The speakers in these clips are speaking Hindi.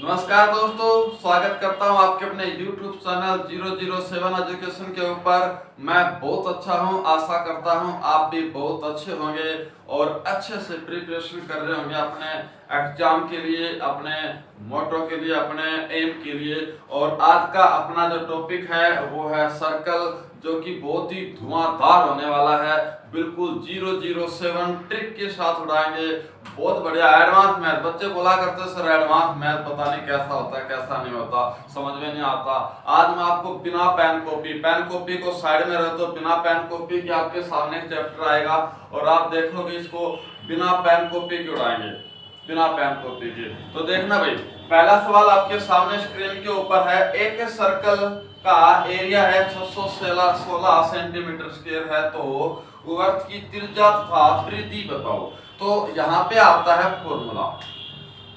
नमस्कार दोस्तों, स्वागत करता हूं आपके अपने YouTube चैनल 007 एजुकेशन के ऊपर। मैं बहुत अच्छा हूं, आशा करता हूं आप भी बहुत अच्छे होंगे और अच्छे से प्रिपरेशन कर रहे होंगे अपने एग्जाम के लिए, अपने मोटो के लिए, अपने एम के लिए। और आज का अपना जो टॉपिक है वो है सर्कल, जो कि बहुत ही धुआंधार होने वाला है। बिल्कुल 007 ट्रिक के साथ उड़ाएंगे। बहुत बढ़िया एडवांस मैथ। बच्चे बोला करते सर एडवांस मैथ पता नहीं कैसा होता है कैसा नहीं होता, समझ में नहीं आता। आज मैं आपको बिना पेन कॉपी को साइड में रख दो, बिना पेन कॉपी के आपके सामने चैप्टर आएगा और आप देखोगे इसको बिना पेन कॉपी के उड़ाएंगे, बिना पेन कॉपी के। तो देखना भाई, पहला सवाल आपके सामने स्क्रीन के ऊपर है। एक सर्कल का एरिया है 616 सेंटीमीटर स्क्वायर है, तो वर्त की त्रिज्या तथा परिधि बताओ। तो यहाँ पे आता है formula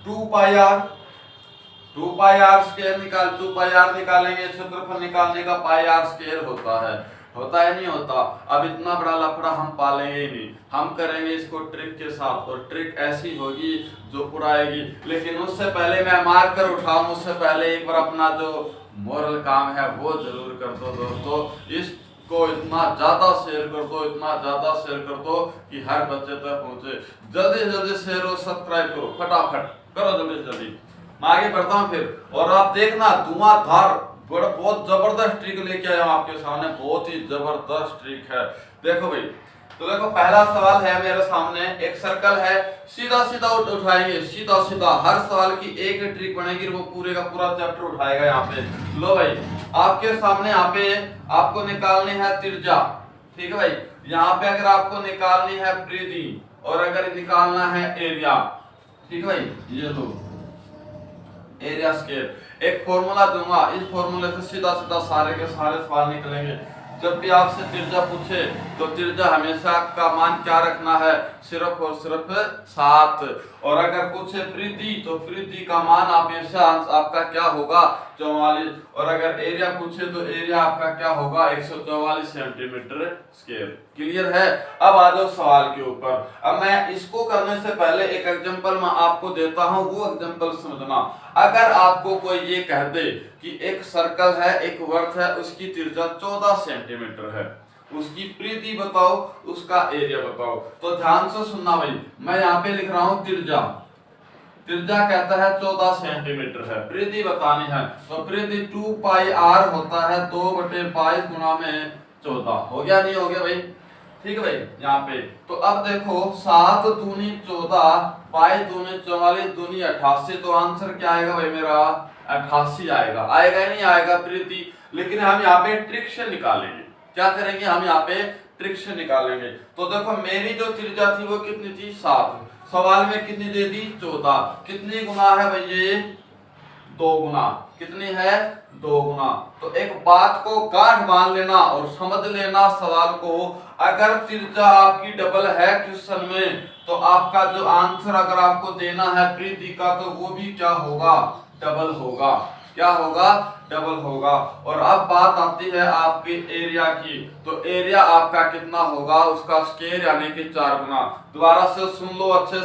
2 pi r square 2 pi r निकालेंगे, क्षेत्रफल निकालने का पाई आर स्क्वायर होता है नहीं होता। अब इतना बड़ा लफड़ा हम पालेंगे ही नहीं, हम करेंगे इसको ट्रिक के साथ, और ट्रिक ऐसी होगी जो उड़ाएगी। लेकिन उससे पहले मैं मार कर उठाऊं, उससे पहले एक बार अपना जो मोरल काम है वो जरूर कर दो दोस्तों। इसको इतना ज्यादा शेयर कर दो, इतना ज्यादा शेयर कर दो कि हर बच्चे तक पहुंचे। जल्दी जल्दी शेयर और सब्सक्राइब करो, फटाफट करो जल्दी जल्दी। मैं आगे बढ़ता हूँ फिर, और आप देखना धुआंधार बहुत जबरदस्त ट्रिक लेके आया हूं आपके सामने, बहुत ही जबरदस्त ट्रिक है। देखो भाई, तो देखो पहला सवाल है मेरे सामने। एक सर्कल है, सीधा सीधा उठाएंगे, सीधा सीधा हर सवाल की एक ही ट्रिक बनेगी, वो पूरे का पूरा चैप्टर उठाएगा यहाँ पे। लो भाई, आपके सामने यहाँ पे आपको निकालनी है त्रिज्या, ठीक है भाई। यहाँ पे अगर आपको निकालनी है परिधि और अगर निकालना है एरिया, ठीक है भाई। ये लो एरिया स्क्वायर, एक फॉर्मूला दूंगा, इस फॉर्मूले से सीधा सीधा सारे के सारे सवाल निकलेंगे। जब भी आपसे त्रिज्या पूछे तो त्रिज्या हमेशा का मान क्या रखना है, सिर्फ और सिर्फ 7। और अगर पूछे परिधि तो परिधि का मान हमेशा आपका क्या होगा, 44। और अगर एरिया पूछे तो एरिया आपका क्या होगा, 144 सेंटीमीटर स्क्वायर। क्लियर है। अब आ जाओ सवाल के ऊपर। अब मैं इसको करने से पहले एक एग्जांपल मैं आपको देता हूं, वो एग्जांपल समझना। अगर आपको कोई ये कह दे कि एक सर्कल है, एक वर्त है, उसकी त्रिज्या 14 सेंटीमीटर है, उसकी परिधि बताओ, उसका एरिया बताओ, तो ध्यान से सुनना भाई। मैं यहाँ पे लिख रहा हूँ त्रिज्या कहता है 14 सेंटीमीटर है, परिधि बतानी है, तो परिधि 2 पाई आर होता है, 2/22 गुणा में 14। हो गया नहीं हो गया भाई, ठीक है भाई। यहाँ पे तो अब देखो 7 दूनी 14, पाई दूनी 44, दूनी 88, तो आंसर क्या आएगा भाई मेरा, 88 आएगा। आएगा ही नहीं आएगा परिधि। लेकिन हम यहाँ पे ट्रिक से निकालेंगे, क्या करेंगे हम यहाँ पे ट्रिक से निकालेंगे। तो देखो मेरी जो त्रिज्या थी वो कितनी थी, 7। सवाल में कितनी दे दी, 14। कितनी गुना है भाई ये, 2 गुना। कितनी है, 2 गुना। तो एक बात को गांठ बांध लेना और समझ लेना सवाल को। अगर त्रिज्या आपकी डबल है क्वेश्चन में, तो आपका जो आंसर अगर आपको देना है परिधि का, तो वो भी क्या होगा, डबल होगा। क्या होगा, डबल होगा। और अब बात आती है आपके एरिया की, तो एरिया आपका कितना होगा, उसका स्क्वायर यानी कि 4 गुना। दोबारा से सुन लो, अच्छे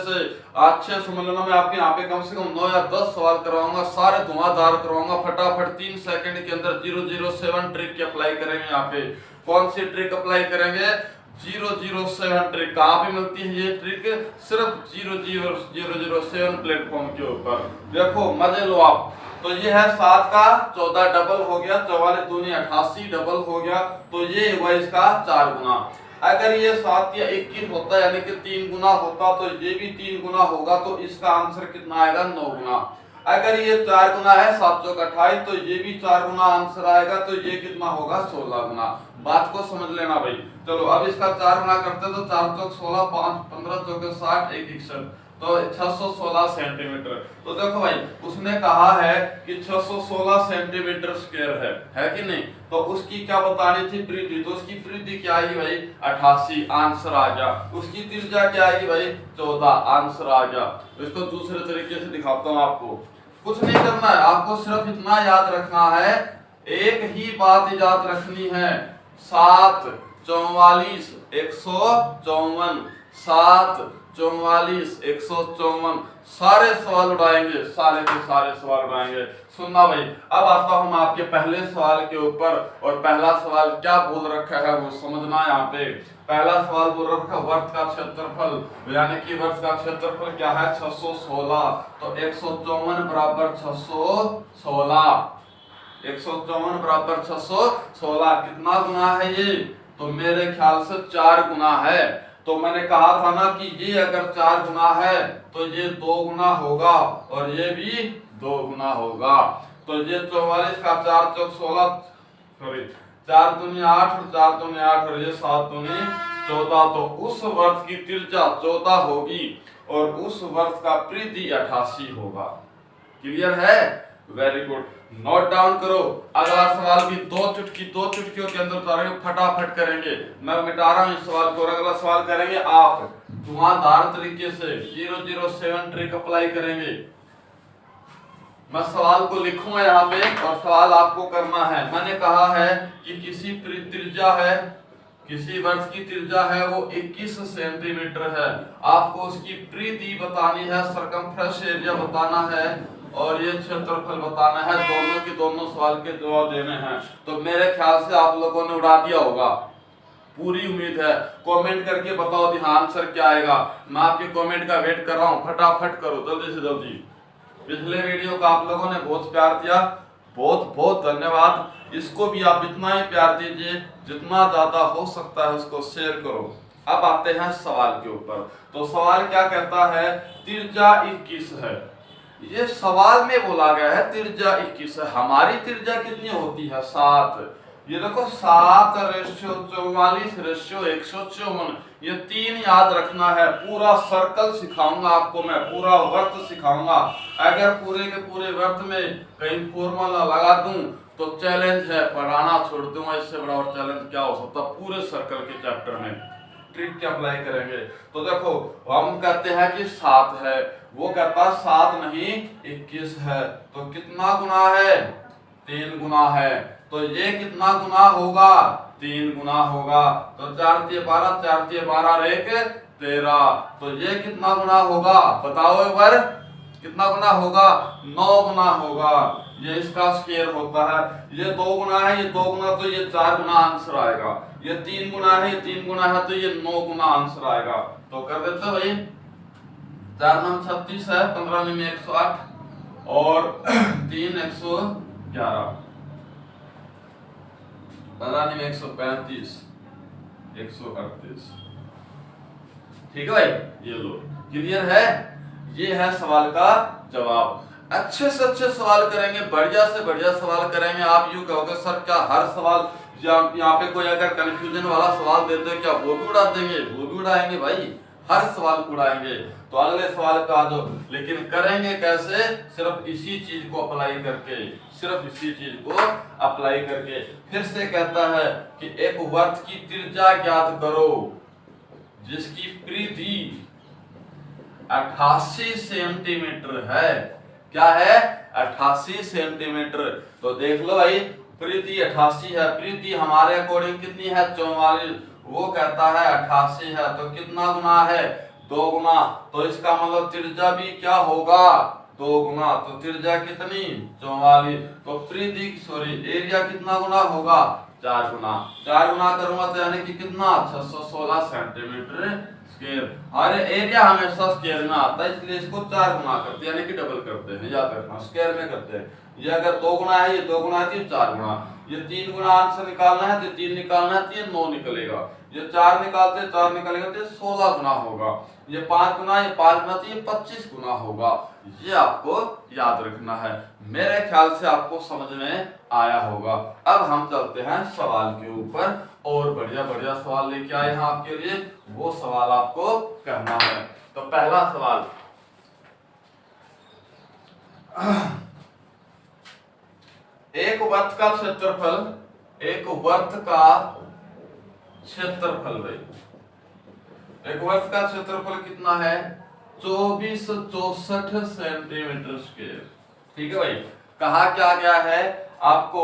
समझ लो। मैं आपके यहाँ पे कम से कम 9 या 10 सवाल करवाऊंगा, सारे धुआंधार करवाऊंगा। फटाफट 3 सेकंड के अंदर 007 ट्रिक की अप्लाई करेंगे। यहाँ पे कौन सी ट्रिक अप्लाई करेंगे, 007 ट्रिक। कहाँ पे मिलती है ये ट्रिक, सिर्फ 007 प्लेटफॉर्म के ऊपर। देखो मजे लो आप। तो ये है 7 का 14 डबल हो गया, 44 दूनी 88 डबल हो गया, तो ये हुआ इसका 4 गुना। अगर ये 7 या 21 होता यानी कि 3 गुना होता, तो ये भी 3 गुना होगा, तो इसका आंसर कितना आएगा, 9 गुना। अगर ये 4 गुना है, 7 चौक 28, तो ये भी 4 गुना आंसर आएगा, तो ये कितना होगा, 16 गुना। बात को समझ लेना भाई। चलो अब इसका 4 गुना करते तो 4 चौक 16, 5 15 चौक 60, 1 61, तो 616 सेंटीमीटर। तो देखो भाई, उसने कहा है कि 616 सेंटीमीटर स्क्वायर है कि नहीं। तो उसकी क्या बतानी थी, परिधि। तो उसकी परिधि क्या आएगी भाई, 88, आंसर आ गया। उसकी त्रिज्या क्या आएगी भाई, 14, आंसर आ गया। इसको दूसरे तरीके से दिखाता हूँ आपको। कुछ नहीं करना है, आपको सिर्फ इतना याद रखना है, एक ही बात याद रखनी है, 7 44 154, 7 44, 154, सारे सवाल उड़ाएंगे, सारे के सारे सवाल उड़ाएंगे। सुनना भाई, अब आता हूं मैं आपके पहले सवाल के ऊपर, और पहला सवाल क्या बोल रखा है वो समझना। यहाँ पे पहला सवाल बोल रखा है वर्त का क्षेत्रफल, यानी कि वर्त का क्षेत्रफल क्या है 616। तो 154 बराबर 616, 154 बराबर 616 कितना गुना है ये? तो मेरे ख्याल से 4 गुना है। तो मैंने कहा था ना कि ये अगर 4 गुना है तो ये 2 गुना होगा और ये भी 2 गुना होगा। तो ये 44 का 4 चौक 16, सॉरी 4 दूनी 8 और 4 दूनी 8 और ये 7 दूनी 14। तो उस वर्त की त्रिज्या 14 होगी और उस वर्त का परिधि 88 होगा। क्लियर है? वेरी गुड, नोट डाउन करो। अगला सवाल भी दो चुटकियों के अंदर उतारेंगे, फटाफट करेंगे। मैं मिटा रहा हूं इस सवाल को और अगला सवाल करेंगे आप धुआंधार तरीके से 007 ट्रिक अप्लाई करेंगे। मैं सवाल को लिखूंगा यहाँ पे और सवाल आपको करना है। मैंने कहा है कि किसी त्रिज्या है, किसी वर्त की त्रिज्या है वो 21 सेंटीमीटर है। आपको उसकी परिधि बतानी है, सरकमफ्रेंस एरिया बताना है और ये क्षेत्रफल बताना है। दोनों के दोनों सवाल के जवाब देने हैं। तो मेरे ख्याल से आप लोगों ने उड़ा दिया होगा, पूरी उम्मीद है। कमेंट करके बताओ दी आंसर क्या आएगा। मैं आपके कमेंट का वेट कर रहा हूँ, फटाफट करो जल्दी से जल्दी। पिछले वीडियो का आप लोगों ने बहुत प्यार दिया, बहुत बहुत धन्यवाद। इसको भी आप इतना ही प्यार दीजिए जितना ज्यादा हो सकता है, उसको शेयर करो। अब आते हैं सवाल के ऊपर। तो सवाल क्या कहता है? त्रिज्या 21 है। ये सवाल में बोला गया है त्रिज्या 21 है। हमारी त्रिज्या कितनी होती है? 7। ये देखो 7/44/154, ये 3 याद रखना है। पूरा सर्कल सिखाऊंगा आपको मैं, पूरा वर्त सिखाऊंगा। अगर पूरे के पूरे वर्त में कहीं फॉर्मूला लगा दूं तो चैलेंज है, पढ़ाना छोड़ दूंगा। इससे बड़ा और चैलेंज क्या हो सकता? पूरे सर्कल के चैप्टर में ट्रिक क्या अप्लाई करेंगे। तो देखो हम कहते हैं कि 7 है, वो कहता 7 नहीं 21 है। तो कितना गुना है? 3 गुना है। तो ये कितना गुना होगा? 3 गुना होगा। तो 4 × 12, 4 × 12 और 1 13। तो ये कितना गुना होगा? बताओ एक बार, कितना गुना होगा? 9 गुना होगा। ये इसका स्क्वायर होता है। ये 2 गुना है, ये 2 गुना, तो ये 4 गुना आंसर आएगा। ये 3 गुना है, ये 3 गुना है, तो ये 9 गुना आंसर आएगा। तो कर देते भाई, 4 9 36 है, 15 9 108 और 3 111, 15 9 135, 138। ठीक है भाई, ये लो, क्लियर है? ये है सवाल का जवाब। अच्छे से अच्छे सवाल करेंगे, बढ़िया से बढ़िया सवाल करेंगे। आप यूं कहोगे सर क्या हर सवाल यहाँ पे कोई अगर कंफ्यूजन वाला सवाल देते हैं क्या वो भी उड़ा देंगे? वो भी उड़ाएंगे भाई, हर सवाल को उड़ाएंगे। तो अगले सवाल पे आ जाओ, लेकिन करेंगे कैसे? सिर्फ इसी चीज को अप्लाई करके, सिर्फ इसी चीज को अप्लाई करके। फिर से कहता है कि एक वर्त की त्रिज्या ज्ञात करो जिसकी परिधि 88 सेंटीमीटर है। क्या है? 88 सेंटीमीटर। तो देख लो भाई, परिधि 88 है। परिधि हमारे अकॉर्डिंग कितनी है? 44। वो कहता है 88 है। तो कितना गुना है? 2 गुना। तो इसका मतलब त्रिज्या भी क्या होगा? 2 गुना। तो त्रिज्या कितनी? 44। तो परिधि सॉरी एरिया कितना गुना होगा? 4 गुना। 4 गुना करूंगा तो यानी कि कितना? 616 सेंटीमीटर स्क्वायर। और एरिया हमेशा स्क्वायर में आता है, इसलिए इसको 4 गुना करते हैं, यानी कि डबल करते हैं। याद रखना, स्क्वायर में करते हैं। ये अगर 2 गुना है, ये 2 गुना है, ये 4 गुना। ये 3 गुना आंसर निकालना है तो 3 निकालना है तो ये 9 निकलेगा। ये 4 निकालते हैं, 4 निकलेगा तो 16 गुना होगा। ये 5 गुना, ये 5 गुना, तो ये 25 गुना होगा। ये आपको याद रखना है। मेरे ख्याल से आपको समझ में आया होगा। अब हम चलते हैं सवाल के ऊपर, और बढ़िया बढ़िया सवाल लेके आए हैं आपके लिए, वो सवाल आपको करना है। तो पहला सवाल, एक वर्त का क्षेत्रफल, एक वर्त का क्षेत्रफल भाई, एक वर्त का क्षेत्रफल कितना है? 2464 सेंटीमीटर स्क्वायर। ठीक है भाई, कहा क्या गया है? आपको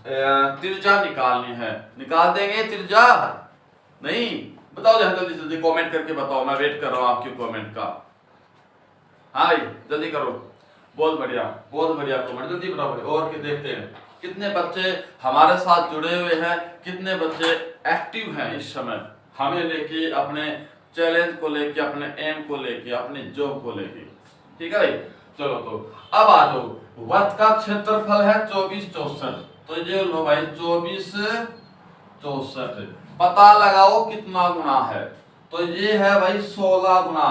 त्रिज्या निकालनी है। निकाल देंगे त्रिज्या? नहीं, बताओ जल्दी जल्दी कमेंट करके बताओ, मैं वेट कर रहा हूँ आपके कमेंट का। हाँ भाई जल्दी करो, बहुत बढ़िया कमेंट, जल्दी बताओ भाई। और क्या देखते हैं कितने बच्चे हमारे साथ जुड़े हुए हैं, कितने बच्चे एक्टिव हैं इस समय हमें लेके, अपने चैलेंज को लेके, अपने एम को लेके, अपनी जॉब को लेके। ठीक है भाई, चलो तो अब आ जाओ। वृत्त का क्षेत्रफल है 2464, तो ये लो भाई 2464, पता लगाओ कितना गुना है, तो ये है भाई 16 गुना।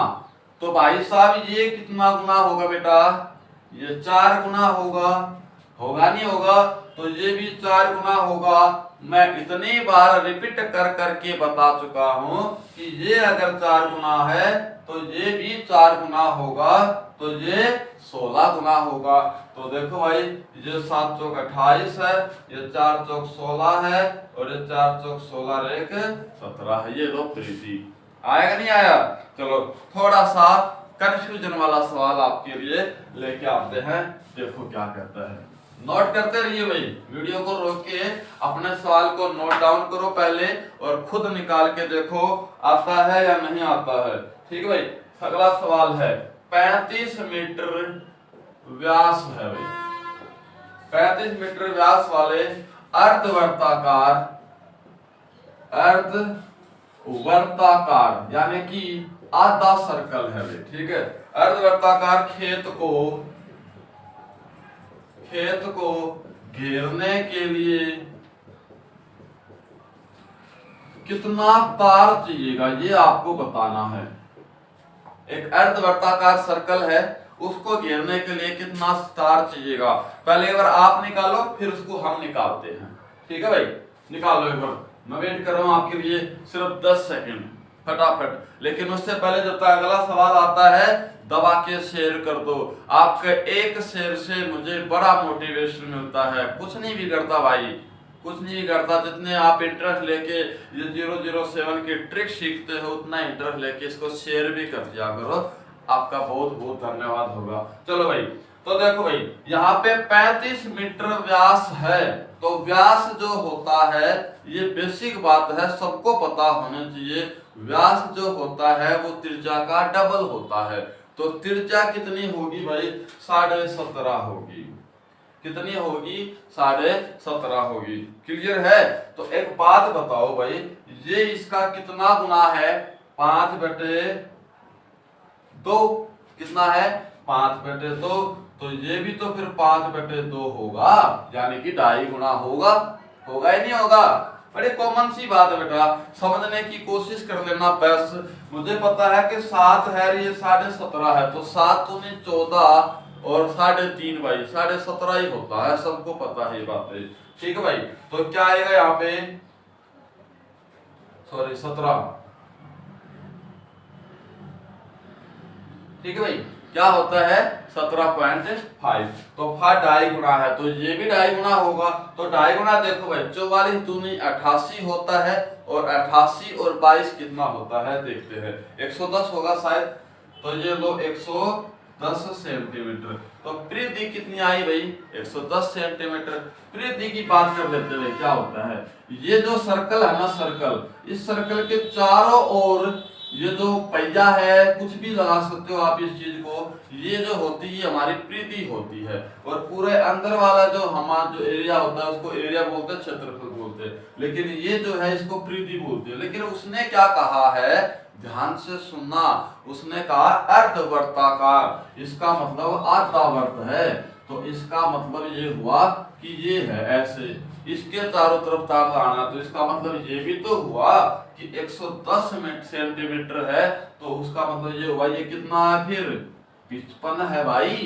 तो भाई साहब ये कितना गुना होगा बेटा, ये 4 गुना होगा, होगा नहीं होगा, तो ये भी 4 गुना होगा। मैं इतनी बार रिपीट कर करके बता चुका हूं कि ये अगर 4 गुना है तो ये भी 4 गुना होगा, तो ये 16 गुना होगा। तो देखो भाई ये 7 चौक 28 है, ये 4 चौक 16 है, और ये 4 चौक 16 एक 17 है। ये लो प्रीति, आएगा नहीं आया। चलो थोड़ा सा कंफ्यूजन वाला सवाल आपके लिए लेके आते हैं, देखो क्या कहता है। नोट करते रहिए भाई, वीडियो को रोक के अपने सवाल को नोट डाउन करो पहले, और खुद निकाल के देखो आता है या नहीं आता है। ठीक है भाई, अगला सवाल है 35 मीटर व्यास है भाई, 35 मीटर व्यास वाले अर्धवर्ताकार यानी कि आधा सर्कल है भाई। ठीक है, अर्धवर्ताकार खेत को घेरने के लिए कितना तार चाहिएगा, ये आपको बताना है। एक अर्धवर्ताकार सर्कल है, उसको घेरने के लिए कितना तार चाहिएगा, पहले एक बार आप निकालो फिर उसको हम निकालते हैं। ठीक है भाई, निकालो एक बार, मैं वेट कर रहा हूं आपके लिए सिर्फ 10 सेकंड फटाफट। लेकिन उससे पहले जब तक अगला सवाल आता है दबा के शेयर कर दो, आपके एक शेयर से मुझे बड़ा मोटिवेशन मिलता है। कुछ नहीं बिगड़ता भाई, कुछ नहीं बिगड़ता, जितने आप इंटरेस्ट लेके ये 007 की ट्रिक सीखते हो उतना इंटरेस्ट लेके इसको शेयर भी कर दिया करो, आपका बहुत बहुत धन्यवाद होगा। चलो भाई, तो देखो भाई यहाँ पे 35 मीटर व्यास है, तो व्यास जो होता है ये बेसिक बात है, सबको पता होना चाहिए। व्यास जो होता है वो त्रिज्या का डबल होता है, तो त्रिज्या कितनी होगी भाई, 17.5 होगी। कितनी होगी, 17.5 होगी। क्लियर है। तो एक बात बताओ भाई, ये इसका कितना गुना है, 5/2 कितना है, 5/2, तो ये भी तो फिर 5/2 होगा, यानी कि 2.5 गुना होगा, होगा ही नहीं होगा। बड़ी कॉमन सी बात है बेटा, समझने की कोशिश कर लेना बस। मुझे पता है कि 7 है, ये 17.5 है, तो 7 दूनी 14 और 3.5 भाई 17.5 ही होता है, सबको पता है ये बातें। ठीक है भाई, तो क्या आएगा यहाँ पे, सॉरी 17। ठीक है भाई, क्या होता है 17.5, तो 2.5 गुना है, तो ये भी 2.5 गुना होगा। तो 2.5 गुना देखो भाई, 44 दूनी 88 होता है, और 88 और 22 कितना होता है देखते हैं, 110 होगा शायद। तो ये लो 110 सेंटीमीटर। तो परिधि कितनी आई भाई, 110 सेंटीमीटर। परिधि की बात कर लेते हैं, क्या होता है, ये जो सर्कल है ना, सर्कल, इस सर्कल के चारों ओर ये जो पहिया है, कुछ भी लगा सकते हो आप इस चीज को, ये जो होती है हमारी परिधि होती है, और पूरे अंदर वाला जो हमारा जो एरिया होता है उसको एरिया बोलते हैं, क्षेत्रफल बोलते हैं, लेकिन ये जो है इसको परिधि बोलते हैं। लेकिन उसने क्या कहा है, ध्यान से सुनना, उसने कहा अर्धवर्ताकार, इसका मतलब आधा वर्त है, तो इसका मतलब ये हुआ कि ये है ऐसे, इसके चारों तरफ तार लगाना, तो इसका मतलब ये भी तो हुआ कि 110 सेंटीमीटर है, तो उसका मतलब ये हुआ, ये कितना है फिर 55 है भाई।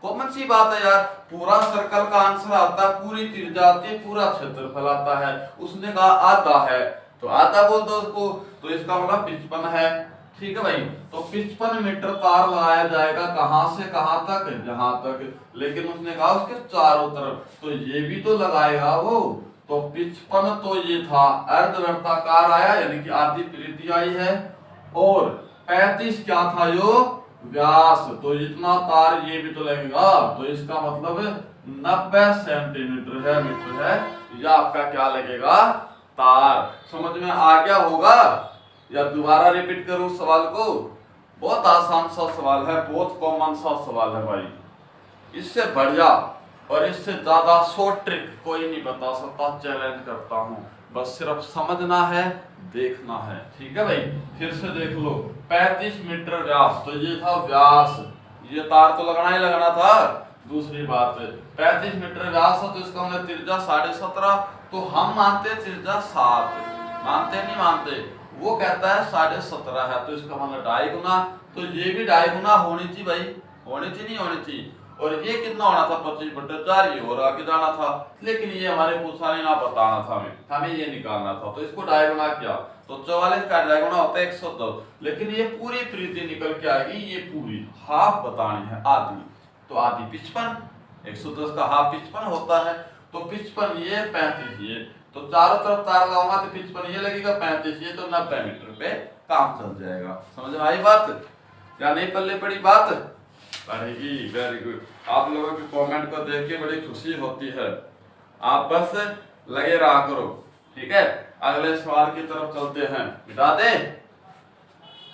कॉमन सी बात है यार, पूरा सर्कल का आंसर आता है, पूरी त्रिज्या आती है, पूरा क्षेत्रफल आता है, उसने कहा आधा है तो आधा बोल दो उसको, तो इसका मतलब 55 है। ठीक है भाई, तो 55 मीटर तार लगाया जाएगा, कहां से कहां तक, जहां तक, लेकिन उसने कहा उसके चारों तरफ, तो ये भी तो लगाएगा वो, तो 55 तो ये था अर्धवर्ताकार आया, यानी कि आधी परिधि आई है, और 35 क्या था यो व्यास, तो इतना तार ये भी तो लगेगा, तो इसका मतलब 90 सेंटीमीटर है, मीटर है, या आपका क्या लगेगा तार। समझ में आ गया होगा, या दोबारा रिपीट करूं सवाल को? बहुत आसान सा सवाल है, बहुत कॉमन सा सवाल है भाई। इससे बढ़िया और इससे ज्यादा शॉर्ट ट्रिक कोई नहीं बता सकता, चैलेंज करता हूं। बस सिर्फ समझना है, देखना है। ठीक है भाई, फिर से देख लो। 35 मीटर व्यास, तो ये था व्यास, ये तार तो लगना ही लगना था। दूसरी बात है 35 मीटर व्यास है, तो इसका मतलब त्रिज्या 17.5, तो हम मानते त्रिज्या 7, मानते नहीं मानते? वो कहता है 17.5 है, तो इसका मतलब 2.5 गुना, तो ये भी 2.5 गुना होनी थी भाई, होनी थी नहीं होनी थी? और ये कितना होना था? 25/4, ये और आगे जाना था, लेकिन ये हमारे पूछा नहीं ना, बताना था हमें ये निकालना था, तो इसको 2.5 गुना किया, तो 44 का 2.5 गुना होता है 110। लेकिन ये पूरी प्रीति निकल के आएगी, ये पूरी हाफ बतानी है, आधी, तो आधी 55, 110 का हाफ 55 होता है, तो 55 ये 35 ये, तो चारों तरफ तार लगाऊंगा तो 55 ये लगेगा, 35 ये, तो 90 मीटर पे काम चल जाएगा। समझ में आई बात या नहीं? पल्ले पड़ी बात पड़ेगी। Very good. आप लोगों के कमेंट को देख के बड़ी खुशी होती है, आप बस लगे रहा करो। ठीक है, अगले सवाल की तरफ चलते हैं। मिटा दे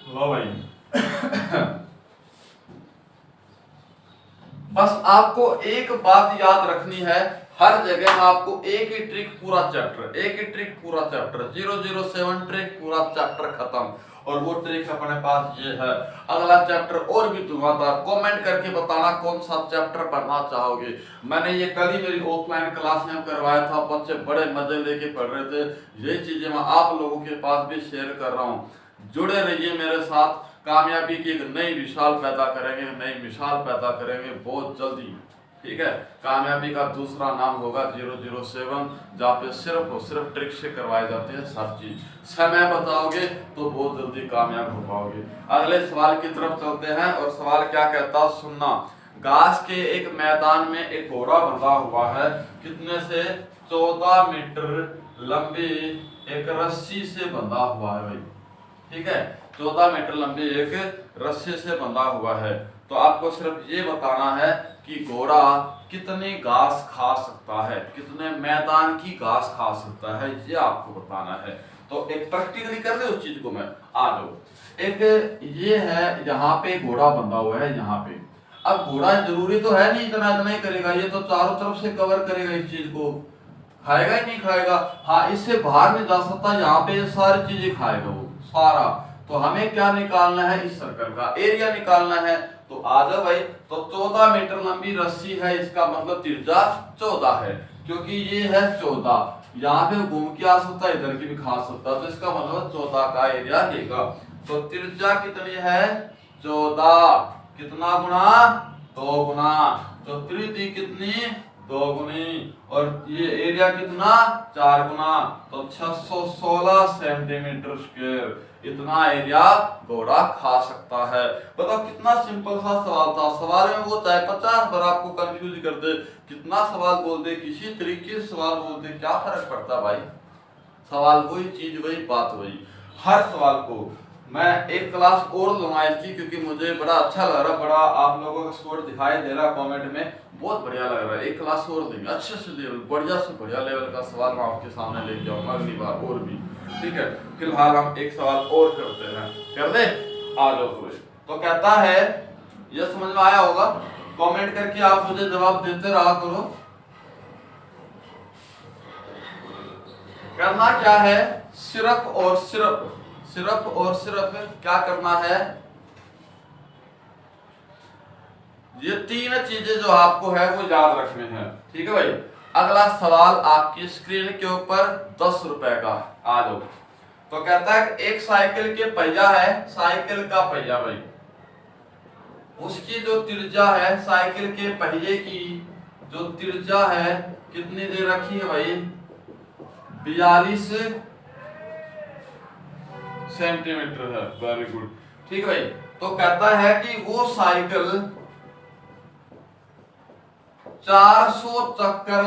लो भाई। बस आपको एक बात याद रखनी है, हर जगह में आपको एक ही ट्रिक पूरा चैप्टर, एक ही ट्रिक पूरा चैप्टर, 007 ट्रिक पूरा चैप्टर खत्म। और वो ट्रिक अपने पास ये है। अगला चैप्टर और भी धुआंधार, कमेंट करके बताना कौन सा चैप्टर पढ़ना चाहोगे। मैंने ये कल ही मेरी ऑफलाइन क्लास में करवाया था, बच्चे बड़े मजे लेके पढ़ रहे थे। ये चीजें मैं आप लोगों के पास भी शेयर कर रहा हूँ, जुड़े रहिए मेरे साथ। कामयाबी की एक नई मिसाल पैदा करेंगे, नई मिसाल पैदा करेंगे बहुत जल्दी। ठीक है, कामयाबी का दूसरा नाम होगा 007, जहाँ पे सिर्फ और सिर्फ ट्रिक से करवाए जाते हैं सब चीज। समय बताओगे तो बहुत जल्दी कामयाब हो पाओगे। अगले सवाल की तरफ चलते हैं, और सवाल क्या कहता है सुनना। घास के एक मैदान में एक घोड़ा बंधा हुआ है, कितने से? 14 मीटर लंबी एक रस्सी से बंधा हुआ है भाई। ठीक है, 14 मीटर लंबी एक रस्सी से बंधा हुआ है। तो आपको सिर्फ ये बताना है कि घोड़ा कितनी घास खा सकता है, कितने मैदान की घास खा सकता है, ये आपको बताना है। तो एक प्रैक्टिकली कर ले उस चीज को। मैं आ जाओ। एक ये है, यहाँ पे घोड़ा बंधा हुआ है यहाँ पे। अब घोड़ा जरूरी तो है नहीं इतना इतना ही करेगा, ये तो चारों तरफ से कवर करेगा, इस चीज को खाएगा ही नहीं खाएगा। हाँ, इससे बाहर नहीं जा सकता, यहाँ पे ये सारी चीजें खाएगा वो सारा। तो हमें क्या निकालना है? इस सर्कल का एरिया निकालना है। तो आ जाओ भाई। तो 14 मीटर लंबी रस्सी है, इसका मतलब त्रिज्या 14 है, क्योंकि ये है 14, यहाँ पे घूम के आ सकता है, इधर की भी खा सकता है, तो इसका मतलब 14 का एरिया लेगा। तो त्रिज्या कितनी है? 14, कितना गुना? 2 गुना। तो त्रिज्या कितनी? 2 गुनी। और ये एरिया कितना? 4 गुना, तो 616 सेंटीमीटर स्क्वायर। इतना एरिया घोड़ा खा सकता है। बताओ कितना सिंपल सा सवाल था। सवाल में वो चाहे 50 बार आपको कंफ्यूज कर दे, कितना सवाल बोल दे, किसी तरीके से सवाल बोल दे, क्या फर्क पड़ता भाई? सवाल वही चीज, वही बात, वही। हर सवाल को मैं एक क्लास और लूंगा इसकी, क्योंकि मुझे बड़ा अच्छा लग रहा, बड़ा आप लोगों का स्कोर दिखाई दे रहा कमेंट में, बहुत बढ़िया लग रहा है। एक क्लास और देंगे, अच्छे से लेवल, बढ़िया से बढ़िया लेवल का सवाल मैं आपके सामने लेके आऊंगा अगली बार और भी। ठीक है, फिलहाल हम एक सवाल और करते हैं, कर दे? आ जाओ। तो कहता है, यह समझ में आया होगा? कमेंट करके आप मुझे जवाब देते रहा करो। करना क्या है? सिर्फ और सिर्फ क्या करना है? ये 3 चीजें जो आपको है वो याद रखने हैं। ठीक है भाई। अगला सवाल आपकी स्क्रीन के ऊपर 10 रुपए का, आ जाओ। तो कहता है एक साइकिल के पहिया है, साइकिल का पहिया भाई, उसकी जो त्रिज्या है, साइकिल के पहिए की जो त्रिज्या है कितनी दे रखी है भाई? 42 सेंटीमीटर है। Very good. ठीक भाई। तो कहता है कि वो साइकिल 400 चक्कर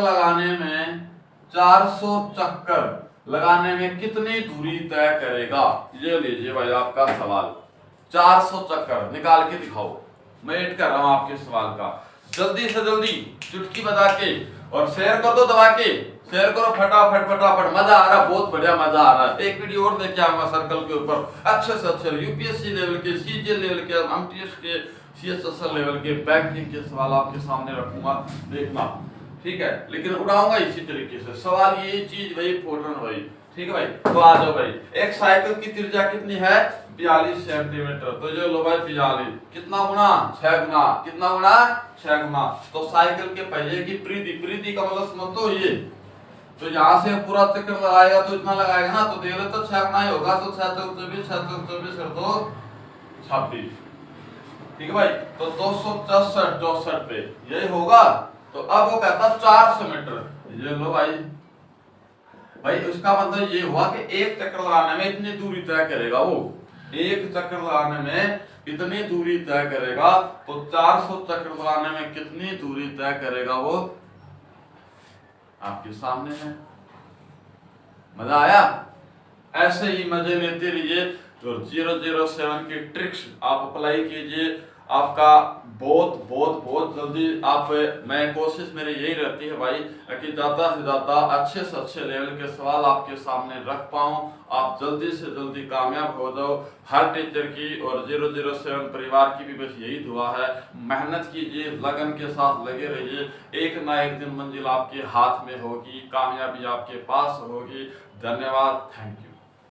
लगाने में कितनी दूरी तय करेगा? ये लीजिए भाई आपका सवाल। 400 चक्कर निकाल के दिखाओ। मैं वेट कर रहा हूं आपके सवाल का। जल्दी से जल्दी चुटकी बजा के और शेयर कर दो दबा के। शेयर करो फटाफट फटाफट, मजा आ रहा है, बहुत बढ़िया मजा आ रहा है। एक वीडियो और लेके आऊंगा सर्कल के ऊपर, अच्छे से अच्छे यूपीएससी लेवल के, सीजीएल लेवल के, एमटीएस के, सीएसएसएल लेवल के, बैंकिंग के सवाल आपके सामने रखूंगा, देखना, ठीक है। लेकिन उड़ाऊंगा इसी तरीके से सवाल, ये चीज भाई इंपॉर्टेंट भाई, ठीक है भाई। तो आ जाओ भाई, एक साइकिल की त्रिज्या कितनी है? 42 सेंटीमीटर। तो जो लो भाई 42 कितना गुना? 6 गुना। कितना गुना? 6 गुना। तो साइकिल के पहिए की परिधि का मतलब समझ तो ये, तो यहाँ से पूरा चक्कर लगाएगा तो इतना लगाएगा ना, तो देख लो तो 6 गुना ही होगा। तो 6 चौक 24, 6 चौक 24 कर दो 26, ठीक है भाई। तो 264 64 पे यही होगा। तो अब वो कहता 400 मीटर। ये लो भाई, भाई उसका मतलब ये हुआ कि एक चक्कर लगाने में इतनी दूरी तय करेगा वो, एक चक्कर लगाने में इतनी दूरी तय करेगा। तो 400 चक्कर लगाने में कितनी दूरी तय करेगा वो आपके सामने है। मजा आया? ऐसे ही मजे लेते रहिए। तो 007 की ट्रिक्स आप अप्लाई कीजिए, आपका बहुत बहुत बहुत जल्दी आप, मैं कोशिश मेरी यही रहती है भाई कि ज़्यादा से ज़्यादा अच्छे से अच्छे लेवल के सवाल आपके सामने रख पाऊँ, आप जल्दी से जल्दी कामयाब हो जाओ। हर टीचर की और 007 परिवार की भी बस यही दुआ है, मेहनत कीजिए, लगन के साथ लगे रहिए, एक ना एक दिन मंजिल आपके हाथ में होगी, कामयाबी आपके पास होगी। धन्यवाद, थैंक यू।